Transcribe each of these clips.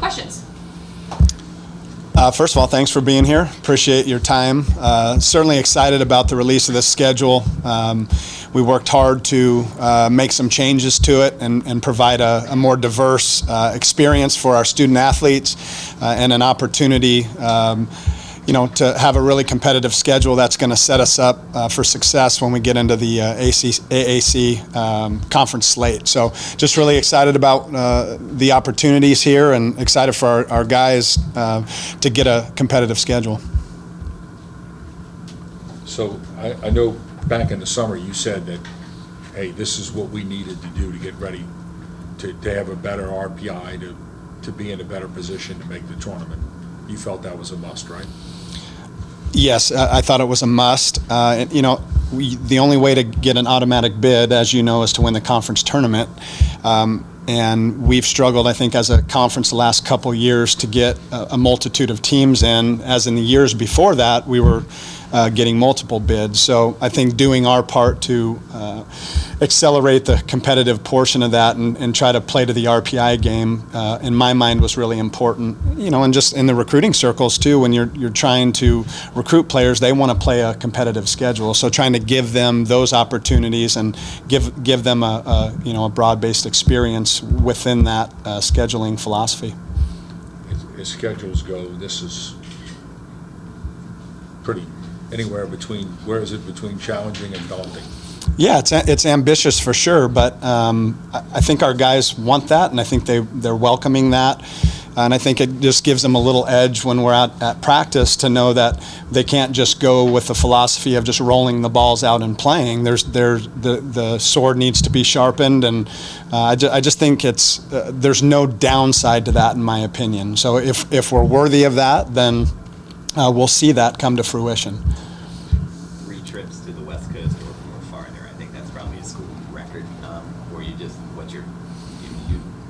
questions. First of all, thanks for being here. Appreciate your time. Certainly excited about the release of this schedule. We worked hard to make some changes to it and provide a more diverse experience for our student athletes and an opportunity to have a really competitive schedule that's going to set us up for success when we get into the AAC conference slate. So just really excited about the opportunities here and excited for our guys to get a competitive schedule. So I know back in the summer you said that, hey, this is what we needed to do to get ready to have a better RPI, to be in a better position to make the tournament. You felt that was a must, right? Yes, I thought it was a must. The only way to get an automatic bid, as you know, is to win the conference tournament. And we've struggled, I think, as a conference the last couple years to get a multitude of teams in. As in the years before that, we were getting multiple bids. So I think doing our part to accelerate the competitive portion of that and try to play to the RPI game, in my mind, was really important. And just in the recruiting circles too, when you're trying to recruit players, they want to play a competitive schedule. So trying to give them those opportunities and give them a broad-based experience within that scheduling philosophy. As schedules go, this is pretty anywhere between, where is it between challenging and daunting? Yeah, it's ambitious for sure, but I think our guys want that, and I think they're welcoming that. And I think it just gives them a little edge when we're at practice to know that they can't just go with the philosophy of just rolling the balls out and playing. The sword needs to be sharpened, and I just think there's no downside to that in my opinion. So if we're worthy of that, then we'll see that come to fruition. 3 trips to the West Coast or farther, I think that's probably a school record. Or you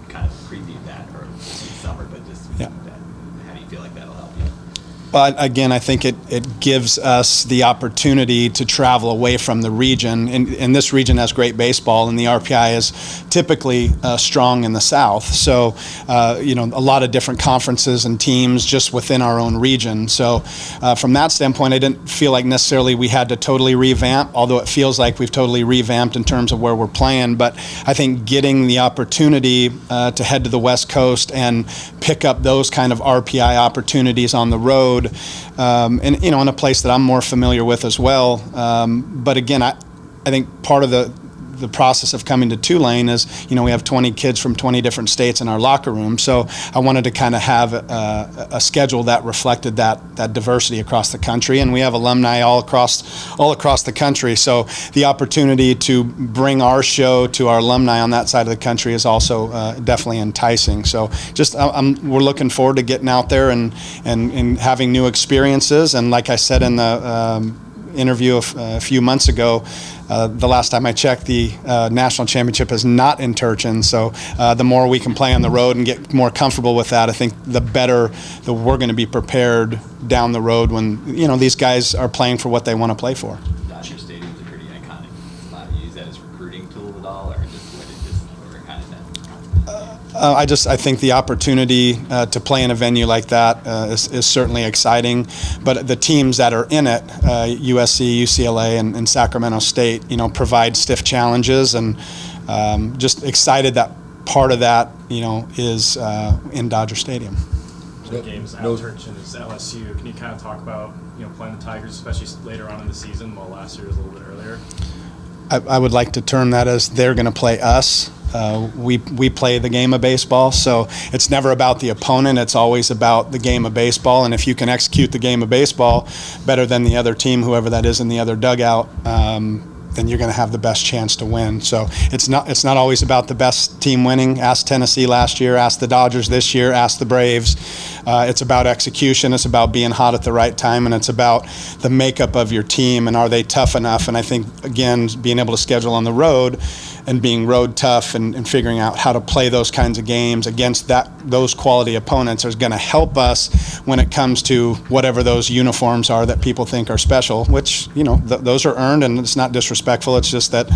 kind of previewed that or summer, but just yeah. How do you feel like that'll help you? Well, again, I think it gives us the opportunity to travel away from the region. And this region has great baseball, and the RPI is typically strong in the South. So, a lot of different conferences and teams just within our own region. So, from that standpoint, I didn't feel like necessarily we had to totally revamp, although it feels like we've totally revamped in terms of where we're playing. But I think getting the opportunity to head to the West Coast and pick up those kind of RPI opportunities on the road, and in a place that I'm more familiar with as well. But again, I think part of the process of coming to Tulane is, we have 20 kids from 20 different states in our locker room. So I wanted to kind of have a schedule that reflected that diversity across the country, and we have alumni all across the country. So the opportunity to bring our show to our alumni on that side of the country is also definitely enticing. So just we're looking forward to getting out there and having new experiences. And like I said in the interview a few months ago, the last time I checked, the national championship is not in Turchin. So the more we can play on the road and get more comfortable with that, I think the better that we're going to be prepared down the road when these guys are playing for what they want to play for. Dodger Stadium's a pretty iconic. A lot of you use that as a recruiting tool at all, or kind of that? I think the opportunity to play in a venue like that is certainly exciting. But the teams that are in it, USC, UCLA, and Sacramento State, provide stiff challenges, and just excited that part of that, is in Dodger Stadium. The games out Turchin is LSU. Can you kind of talk about playing the Tigers, especially later on in the season, while last year was a little bit earlier? I would like to term that as they're going to play us. We play the game of baseball, so it's never about the opponent. It's always about the game of baseball, and if you can execute the game of baseball better than the other team, whoever that is in the other dugout, then you're going to have the best chance to win. So it's not always about the best team winning. Ask Tennessee last year, ask the Dodgers this year, ask the Braves. It's about execution. It's about being hot at the right time, and it's about the makeup of your team and are they tough enough. And I think, again, being able to schedule on the road and being road tough and figuring out how to play those kinds of games against those quality opponents is going to help us when it comes to whatever those uniforms are that people think are special, which, those are earned, and it's not disrespectful. It's just that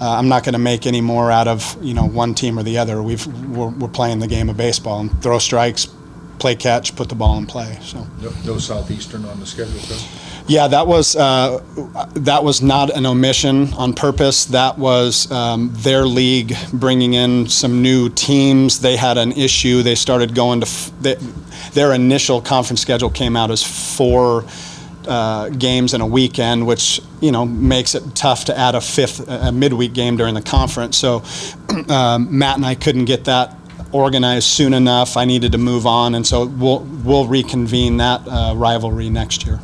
I'm not going to make any more out of, one team or the other. We're playing the game of baseball, and throw strikes, play catch, put the ball in play. So. No Southeastern on the schedule, Coach? Yeah, that was not an omission on purpose. That was their league bringing in some new teams. They had an issue. They started going to their initial conference schedule came out as 4 games in a weekend, which makes it tough to add a midweek game during the conference. So Matt and I couldn't get that organized soon enough. I needed to move on, and so we'll reconvene that rivalry next year.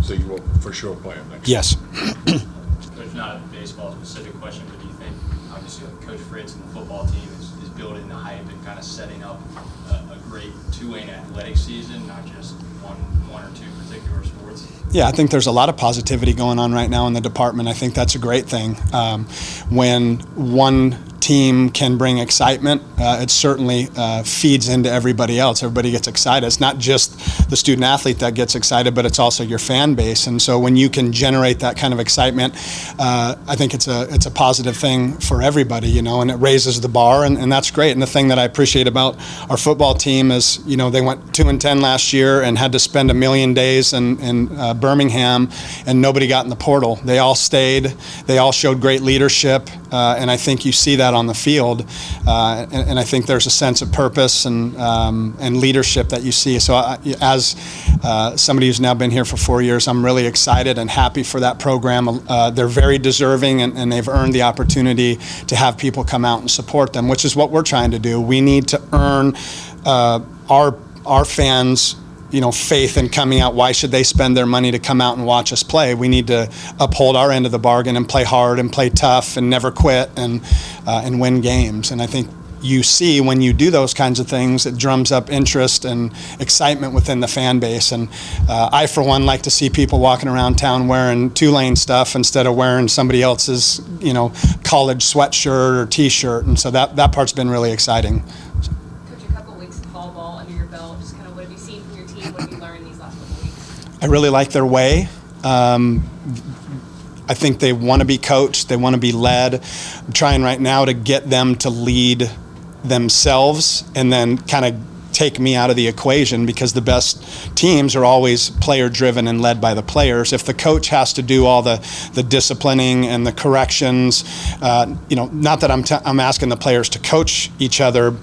So you will for sure play them next Yes. Coach, not a baseball-specific question, but do you think, obviously, Coach Fritz and the football team is building the hype and kind of setting up a great Tulane athletic season, not just one or two particular sports? Yeah, I think there's a lot of positivity going on right now in the department. I think that's a great thing. When one team can bring excitement, it certainly feeds into everybody else. Everybody gets excited. It's not just the student athlete that gets excited, but it's also your fan base. And so when you can generate that kind of excitement, I think it's a positive thing for everybody, and it raises the bar, and that's great. And the thing that I appreciate about our football team is, they went 2-10 last year and had to spend 1 million days in Birmingham, and nobody got in the portal. They all stayed. They all showed great leadership, and I think you see that on the field, and I think there's a sense of purpose and leadership that you see. So as somebody who's now been here for 4 years, I'm really excited and happy for that program. They're very deserving, and they've earned the opportunity to have people come out and support them, which is what we're trying to do. We need to earn our fans' faith in coming out. Why should they spend their money to come out and watch us play? We need to uphold our end of the bargain and play hard and play tough and never quit and win games. And I think you see when you do those kinds of things, it drums up interest and excitement within the fan base. And I, for one, like to see people walking around town wearing Tulane stuff instead of wearing somebody else's, college sweatshirt or T-shirt. And so that part's been really exciting. I really like their way. I think they want to be coached. They want to be led. I'm trying right now to get them to lead themselves and then kind of take me out of the equation, because the best teams are always player-driven and led by the players. If the coach has to do all the disciplining and the corrections, not that I'm asking the players to coach each other,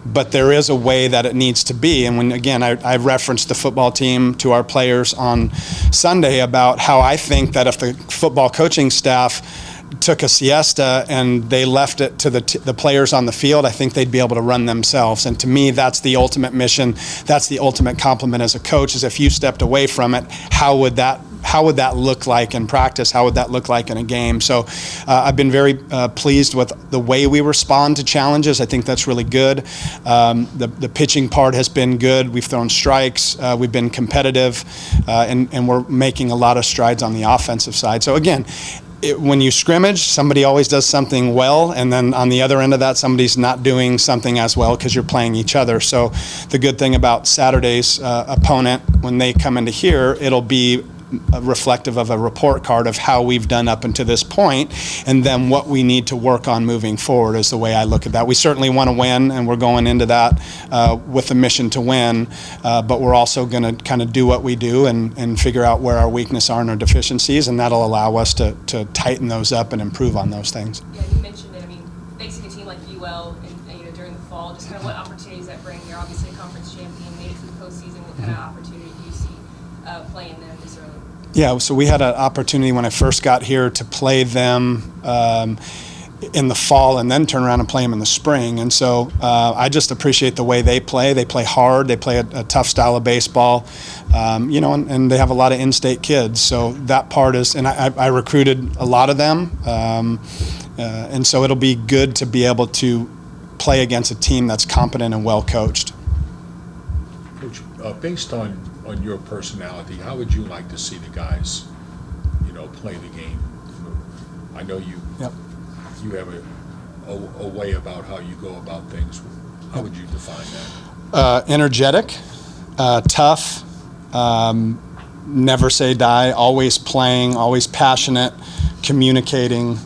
but there is a way that it needs to be. And when, again, I referenced the football team to our players on Sunday about how I think that if the football coaching staff took a siesta and they left it to the players on the field, I think they'd be able to run themselves. And to me, that's the ultimate mission. That's the ultimate compliment as a coach, is if you stepped away from it, how would that look like in practice? How would that look like in a game? So I've been very pleased with the way we respond to challenges. I think that's really good. The pitching part has been good. We've thrown strikes. We've been competitive, and we're making a lot of strides on the offensive side. So again, when you scrimmage, somebody always does something well, and then on the other end of that, somebody's not doing something as well because you're playing each other. So the good thing about Saturday's opponent, when they come into here, it'll be reflective of a report card of how we've done up until this point, and then what we need to work on moving forward is the way I look at that. We certainly want to win, and we're going into that with a mission to win, but we're also going to kind of do what we do and figure out where our weaknesses are and our deficiencies, and that'll allow us to tighten those up and improve on those things. Yeah, you mentioned it. I mean, facing a team like UL and during the fall, just kind of what opportunities that bring. You're obviously a conference champion, made it to the postseason. What kind of opportunity do you see playing them this early? Yeah, so we had an opportunity when I first got here to play them in the fall and then turn around and play them in the spring. And so I just appreciate the way they play. They play hard. They play a tough style of baseball, and they have a lot of in-state kids. So that part is, and I recruited a lot of them. And so it'll be good to be able to play against a team that's competent and well coached. Coach, based on your personality, how would you like to see the guys, play the game? I know you have a way about how you go about things. How would you define that? Energetic, tough, never say die, always playing, always passionate, communicating,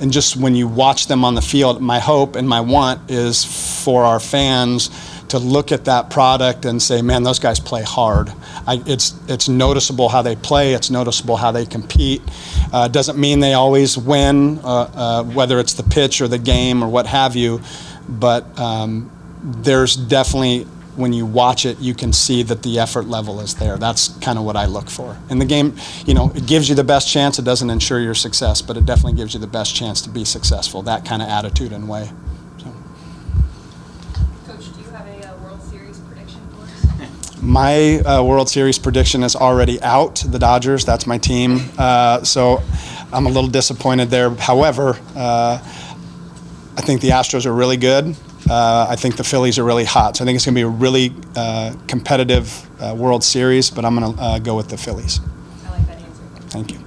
and just when you watch them on the field, my hope and my want is for our fans to look at that product and say, man, those guys play hard. It's noticeable how they play. It's noticeable how they compete. Doesn't mean they always win, whether it's the pitch or the game or what have you, but there's definitely, when you watch it, you can see that the effort level is there. That's kind of what I look for. In the game, it gives you the best chance. It doesn't ensure your success, but it definitely gives you the best chance to be successful, that kind of attitude and way. So. Coach, do you have a World Series prediction for us? My World Series prediction is already out, the Dodgers. That's my team. So I'm a little disappointed there. However, I think the Astros are really good. I think the Phillies are really hot. So I think it's going to be a really competitive World Series, but I'm going to go with the Phillies. I like that answer. Thank you.